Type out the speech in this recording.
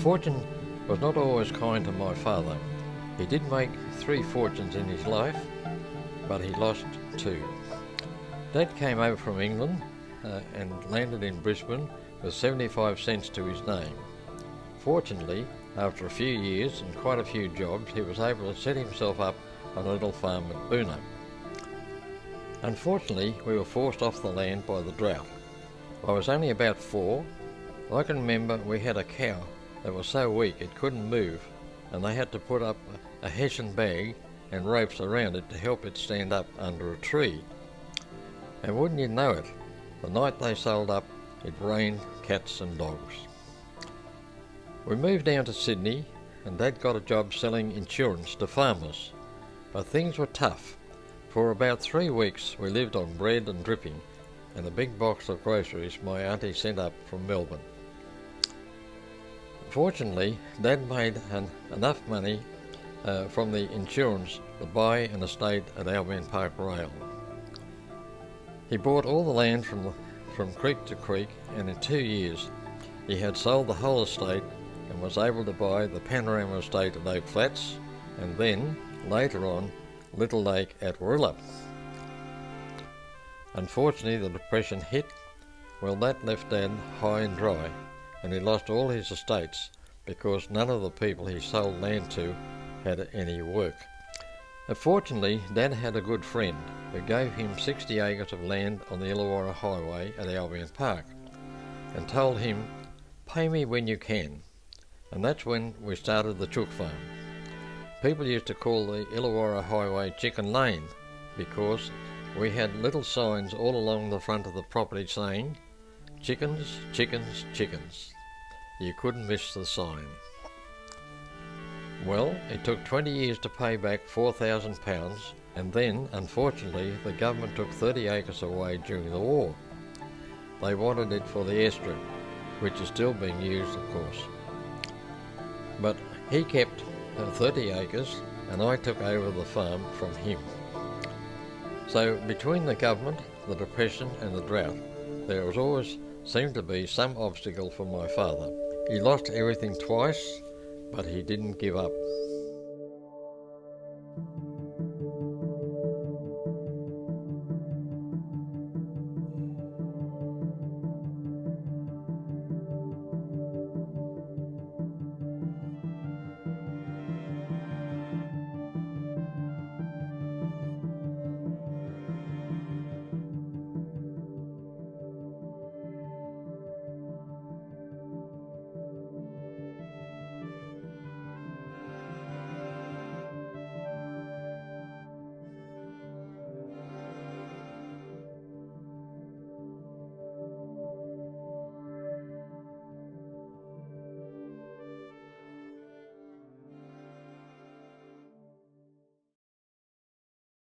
Fortune was not always kind to my father. He did make 3 fortunes in his life, but he lost 2. Dad came over from England and landed in Brisbane with 75 cents to his name. Fortunately, after a few years and quite a few jobs, he was able to set himself up on a little farm at Boonah. Unfortunately, we were forced off the land by the drought. I was only about 4. I can remember we had a cow that was so weak it couldn't move, and they had to put up a Hessian bag and ropes around it to help it stand up under a tree. And wouldn't you know it, the night they sold up, it rained cats and dogs. We moved down to Sydney, and Dad got a job selling insurance to farmers. But things were tough. For about 3 weeks we lived on bread and dripping and a big box of groceries my auntie sent up from Melbourne. Fortunately, Dad made enough money from the insurance to buy an estate at Albion Park Rail. He bought all the land from creek to creek, and in 2 years he had sold the whole estate and was able to buy the panorama estate at Oak Flats, and then, later on, Little Lake at Warilla. Unfortunately, the Depression hit. Well, that left Dad high and dry, and he lost all his estates because none of the people he sold land to had any work. Fortunately, Dad had a good friend who gave him 60 acres of land on the Illawarra Highway at Albion Park and told him, "Pay me when you can." And that's when we started the chook farm. People used to call the Illawarra Highway Chicken Lane because we had little signs all along the front of the property saying, "Chickens, chickens, chickens." You couldn't miss the sign. Well, it took 20 years to pay back £4,000, and then, unfortunately, the government took 30 acres away during the war. They wanted it for the airstrip, which is still being used, of course. But he kept 30 acres, and I took over the farm from him. So between the government, the Depression and the drought, there was always seemed to be some obstacle for my father. He lost everything twice, but he didn't give up.